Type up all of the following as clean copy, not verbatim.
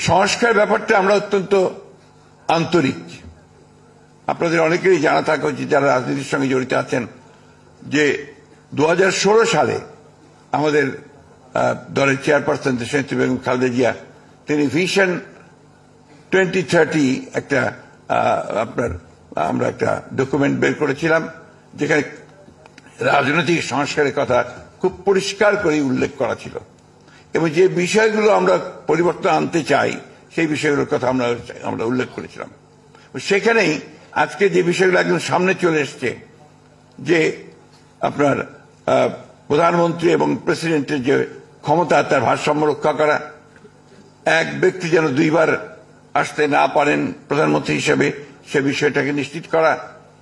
সংস্কার ব্যাপারটা আমরা অত্যন্ত আন্তরিক। আপনাদের অনেকেরই জানা থাকা উচিত যারা রাজনীতির সঙ্গে জড়িত আছেন যে 2016 সালে আমাদের দলের চেয়ারপারসন দেশনেত্রী বেগম খালেদা জিয়া তিনি ভিশন 2030 একটা আমরা একটা ডকুমেন্ট বের করেছিলাম যেখানে রাজনৈতিক সংস্কারের কথা খুব পরিষ্কার করে উল্লেখ করা ছিল এবং যে বিষয়গুলো আমরা পরিবর্তন আনতে চাই সেই বিষয়গুলোর কথা আমরা উল্লেখ করেছিলাম। সেখানেই আজকে যে বিষয়গুলো একদম সামনে চলে এসছে যে আপনার প্রধানমন্ত্রী এবং প্রেসিডেন্টের যে ক্ষমতা তার ভারসাম্য রক্ষা করা, এক ব্যক্তি যেন দুইবার আসতে না পারেন প্রধানমন্ত্রী হিসেবে সে বিষয়টাকে নিশ্চিত করা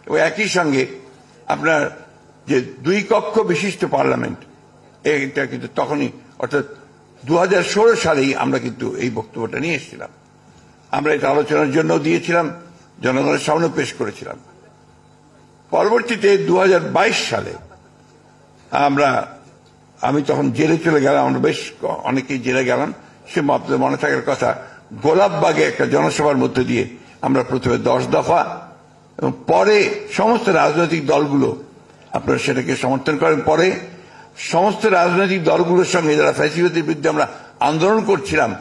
এবং একই সঙ্গে আপনার যে দুই কক্ষ বিশিষ্ট পার্লামেন্ট এটা কিন্তু তখনই অর্থাৎ 2016 সালেই আমরা কিন্তু এই বক্তব্যটা নিয়ে এসেছিলাম। আমরা এটা আলোচনার জন্য দিয়েছিলাম, জনগণের সামনে পেশ করেছিলাম। পরবর্তীতে 2022 সালে আমি তখন জেলে চলে গেলাম, আমরা বেশ অনেকেই জেলে গেলাম। সে আপনাদের মনে থাকার কথা গোলাপবাগে একটা জনসভার মধ্যে দিয়ে আমরা প্রথমে 10 দফা এবং পরে সমস্ত রাজনৈতিক দলগুলো আপনারা সেটাকে সমর্থন করেন। পরে সমস্ত রাজনৈতিক দলগুলোর সঙ্গে যারা ফ্যাসিবাদের বিরুদ্ধে আমরা আন্দোলন করছিলাম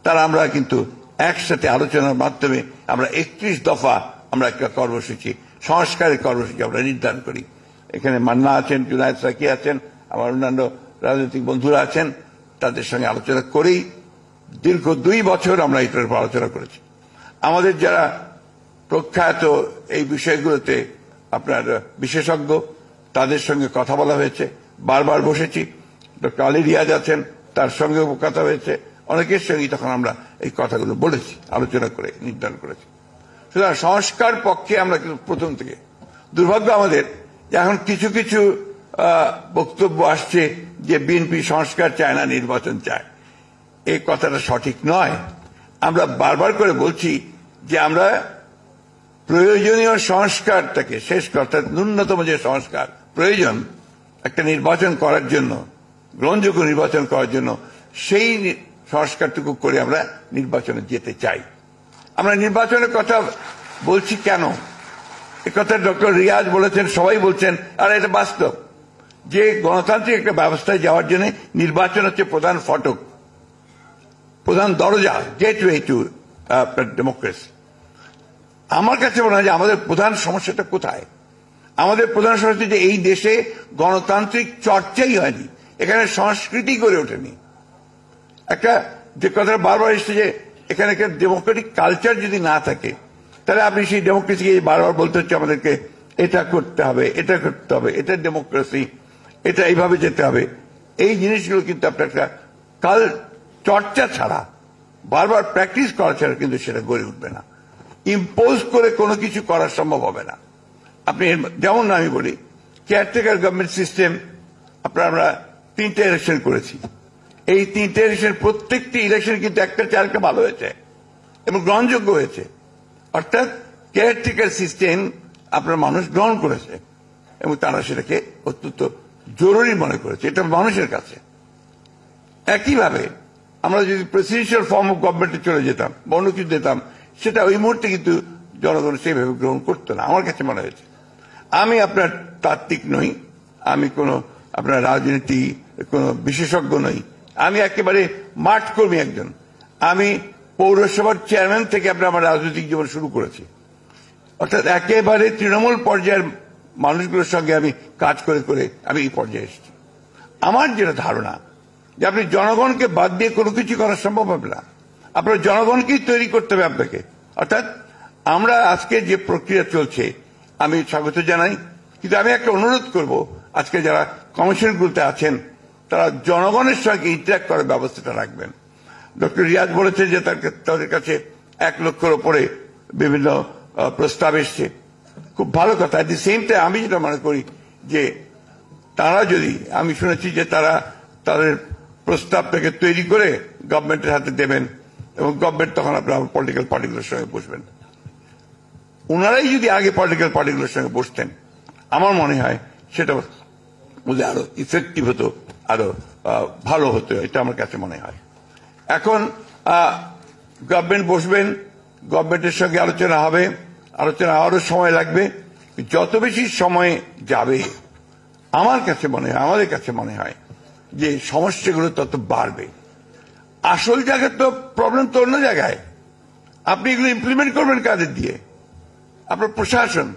তারা আমরা কিন্তু একসাথে আলোচনার মাধ্যমে আমরা 31 দফা আমরা একটা কর্মসূচি সংস্কারের কর্মসূচি আমরা নির্ধারণ করি। এখানে মান্না আছেন, জুনায়েদ সাকি আছেন, আমার অন্যান্য রাজনৈতিক বন্ধুরা আছেন, তাদের সঙ্গে আলোচনা করেই দীর্ঘ 2 বছর আমরা এটার উপর আলোচনা করেছি। আমাদের যারা প্রখ্যাত এই বিষয়গুলোতে আপনার বিশেষজ্ঞ তাদের সঙ্গে কথা বলা হয়েছে, বারবার বসেছি। ডক্টর আলী রিয়াজ আছেন, তার সঙ্গেও কথা হয়েছে, অনেকের সঙ্গে তখন আমরা এই কথাগুলো বলেছি, আলোচনা করে নির্ধারণ করেছি। সুতরাং সংস্কার পক্ষে আমরা কিন্তু প্রথম থেকে। দুর্ভাগ্য আমাদের যে এখন কিছু কিছু বক্তব্য আসছে যে বিএনপি সংস্কার চায় না, নির্বাচন চায়। এই কথাটা সঠিক নয়। আমরা বারবার করে বলছি যে আমরা প্রয়োজনীয় সংস্কারটাকে শেষ করতে, ন্যূনতম যে সংস্কার প্রয়োজন একটা নির্বাচন করার জন্য, গ্রহণযোগ্য নির্বাচন করার জন্য, সেই সংস্কারটুকু করে আমরা নির্বাচনে যেতে চাই। আমরা নির্বাচনের কথা বলছি কেন? এ কথা ডক্টর রিয়াজ বলেছেন, সবাই বলছেন, আর এটা বাস্তব যে গণতান্ত্রিক একটা ব্যবস্থায় যাওয়ার জন্য নির্বাচন হচ্ছে প্রধান ফটক, প্রধান দরজা, গেটওয়ে টু ডেমোক্রেসি। আমার কাছে মনে হয় যে আমাদের প্রধান সমস্যাটা কোথায়? আমাদের প্রধান সমস্যা যে এই দেশে গণতান্ত্রিক চর্চাই হয়নি, এখানে সংস্কৃতি গড়ে ওঠেনি। একটা যে কথাটা বারবার এসছে যে এখানে একটা ডেমোক্রেটিক কালচার যদি না থাকে তাহলে আপনি সেই ডেমোক্রেসিকে বারবার বলতে হচ্ছে আমাদেরকে এটা করতে হবে, এটা করতে হবে, এটা ডেমোক্রেসি, এটা এইভাবে যেতে হবে। এই জিনিসগুলো কিন্তু আপনার একটা কাল চর্চা ছাড়া, বারবার প্র্যাকটিস করা ছাড়া কিন্তু সেটা গড়ে উঠবে না। ইম্পোজ করে কোনো কিছু করা সম্ভব হবে না। আপনি যেমন আমি বলি কেয়ারটেকার গভর্নমেন্ট সিস্টেম, আমরা 3টে ইলেকশন করেছি। এই 3টে ইলেকশন প্রত্যেকটি ইলেকশন কিন্তু একটা চালটা ভালো হয়েছে এবং গ্রহণযোগ্য হয়েছে। অর্থাৎ কেয়ারটেকার সিস্টেম আপনার মানুষ গ্রহণ করেছে এবং তারা সেটাকে অত্যন্ত জরুরি মনে করেছে, এটা মানুষের কাছে। একইভাবে আমরা যদি প্রেসিডেন্সিয়াল ফর্ম অফ গভর্নমেন্টে চলে যেতাম বা অন্য কিছু দিতাম, সেটা ওই মুহূর্তে কিন্তু জনগণ সেইভাবে গ্রহণ করতো না, আমার কাছে মনে হয়েছে। আমি আপনার তাত্ত্বিক নই, আমি কোনো আপনার রাজনীতি কোনো বিশেষজ্ঞ নই, আমি একেবারে মাঠ কর্মী একজন। আমি পৌরসভার চেয়ারম্যান থেকে আমার রাজনৈতিক জীবন শুরু করেছি, অর্থাৎ একেবারে তৃণমূল পর্যায়ের মানুষগুলোর সঙ্গে আমি কাজ করে করে আমি এই পর্যায়ে এসেছি। আমার যেটা ধারণা যে আপনি জনগণকে বাদ দিয়ে কোনো কিছু করা সম্ভব হবে না, আপনার জনগণকেই তৈরি করতে হবে আপনাকে। অর্থাৎ আমরা আজকে যে প্রক্রিয়া চলছে আমি স্বাগত জানাই, কিন্তু আমি একটা অনুরোধ করব আজকে যারা কমিশনগুলোতে আছেন তারা জনগণের সঙ্গে ইন্টারাক্ট করার ব্যবস্থাটা রাখবেন। ডক্টর রিয়াজ বলেছে যে তাদের কাছে 1 লক্ষের ওপরে বিভিন্ন প্রস্তাব এসছে, খুব ভালো কথা। এট দি সেম টাইম আমি যেটা মনে করি যে তারা যদি, আমি শুনেছি যে তারা তাদের প্রস্তাবটাকে তৈরি করে গভর্নমেন্টের হাতে দেবেন এবং গভর্নমেন্ট তখন আপনার পলিটিক্যাল পার্টিগুলোর সঙ্গে বসবেন। ওনারাই যদি আগে পলিটিক্যাল পার্টিগুলোর সঙ্গে বসতেন আমার মনে হয় সেটা বুঝে আরো ইফেক্টিভ হতো, আরো ভালো হতো, এটা আমার কাছে মনে হয়। এখন গভর্নমেন্ট বসবেন, গভর্নমেন্টের সঙ্গে আলোচনা হবে, আলোচনা আরো সময় লাগবে। যত বেশি সময় যাবে আমার কাছে মনে হয়, আমাদের কাছে মনে হয় যে সমস্যাগুলো তত বাড়বে। আসল জায়গায় তো প্রবলেম তো অন্য জায়গায়। আপনি এগুলো ইমপ্লিমেন্ট করবেন কাদের দিয়ে? আপনার প্রশাসন,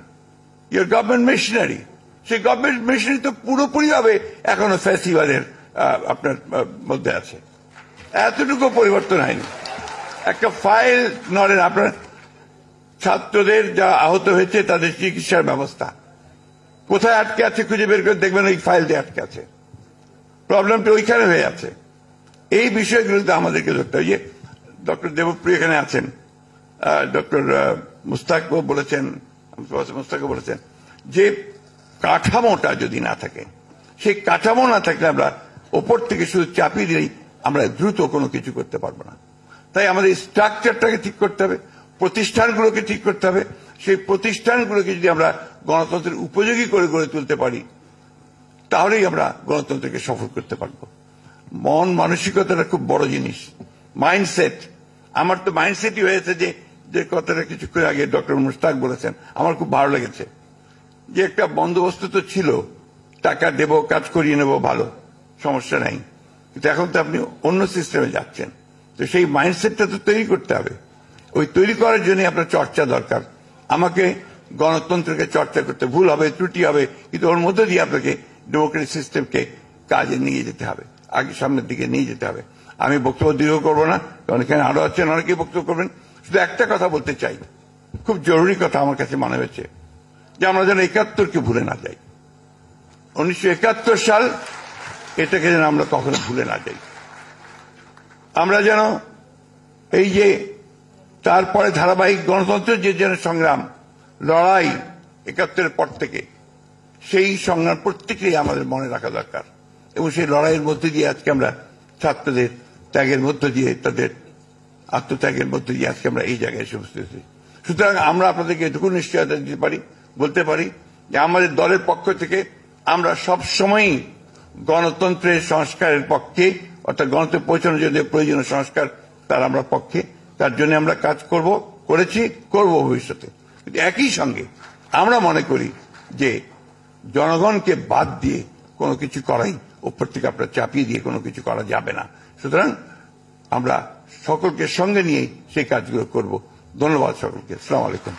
ইয়োর গভর্নমেন্ট মেশিনারি, সেই গভর্নমেন্ট মেশিনারি তো পুরোপুরি ভাবে এখনো ফ্যাসিবাদের আপনার মধ্যে আছে। এতটুকু পরিবর্তন হয়নি। একটা ফাইল নড়েন, আপনার ছাত্রদের যা আহত হয়েছে তাদের চিকিৎসার ব্যবস্থা কোথায় আটকে আছে খুঁজে বের করে দেখবেন ওই ফাইল দিয়ে আটকে আছে। প্রবলেমটা ওইখানে হয়ে আছে। এই বিষয়গুলোতে আমাদেরকে ধরতে হবে। যে ডক্টর দেবপ্রিয় এখানে আছেন, ডক্টর মুস্তাকও বলেছেন যে কাঠামোটা যদি না থাকে, সেই কাঠামো না থাকলে আমরা ওপর থেকে শুধু চাপিয়ে দিলেই আমরা দ্রুত কোনো কিছু করতে পারবো না। তাই আমাদের স্ট্রাকচারটাকে ঠিক করতে হবে, প্রতিষ্ঠানগুলোকে ঠিক করতে হবে। সেই প্রতিষ্ঠানগুলোকে যদি আমরা গণতন্ত্রের উপযোগী করে গড়ে তুলতে পারি তাহলেই আমরা গণতন্ত্রকে সফল করতে পারবো। মন মানসিকতাটা খুব বড় জিনিস, মাইন্ডসেট। আমার তো মাইন্ডসেটই হয়েছে যে কথাটা কিছুক্ষণ আগে ডক্টর মুস্তাক বলেছেন, আমার খুব ভালো লেগেছে যে একটা বন্দোবস্ত তো ছিল, টাকা দেব, কাজ করিয়ে নেব, ভালো, সমস্যা নাই। কিন্তু এখন তো আপনি অন্য সিস্টেমে যাচ্ছেন, তো সেই মাইন্ডসেটটা তো তৈরি করতে হবে। ওই তৈরি করার জন্য আপনার চর্চা দরকার। আমাকে গণতন্ত্রকে চর্চা করতে, ভুল হবে, ত্রুটি হবে, কিন্তু ওর মধ্যে দিয়ে আপনাকে ডেমোক্রেটিক সিস্টেমকে কাজে নিয়ে যেতে হবে, আগে সামনের দিকে নিয়ে যেতে হবে। আমি বক্তব্য দীর্ঘ করবো না, কারণ এখানে আরো আছেন, অনেকেই বক্তব্য করবেন। শুধু একটা কথা বলতে চাই, খুব জরুরি কথা আমার কাছে মনে হয়েছে, যে আমরা যেন ৭১কে ভুলে না যাই। ১৯৭১ সাল, এটাকে যেন আমরা কখনো ভুলে না যাই। আমরা যেন এই যে তারপরে ধারাবাহিক গণতন্ত্রের যে যেন সংগ্রাম, লড়াই ৭১-এর পর থেকে, সেই সংগ্রাম প্রত্যেকেই আমাদের মনে রাখা দরকার। এবং সেই লড়াইয়ের মধ্যে দিয়ে আজকে আমরা ছাত্রদের ত্যাগের মধ্য দিয়ে, তাদের আত্মত্যাগের মধ্যে দিয়ে আজকে আমরা এই জায়গায় এসে উপস্থিত হয়েছি। সুতরাং আমরা আপনাদেরকে এটুকু নিশ্চয়তা দিতে পারি, বলতে পারি যে আমাদের দলের পক্ষ থেকে আমরা সবসময়ই গণতন্ত্রের সংস্কারের পক্ষে, অর্থাৎ গণতন্ত্রে পৌঁছানোর জন্য প্রয়োজনীয় সংস্কার তার আমরা পক্ষে, তার জন্য আমরা কাজ করেছি, করব ভবিষ্যতে। কিন্তু একই সঙ্গে আমরা মনে করি যে জনগণকে বাদ দিয়ে কোনো কিছু করাই, উপর থেকে আপনার চাপিয়ে দিয়ে কোনো কিছু করা যাবে না। সুতরাং আমরা সকলকে সঙ্গে নিয়ে সেই কাজগুলো করব। ধন্যবাদ সকলকে। আসসালামু আলাইকুম।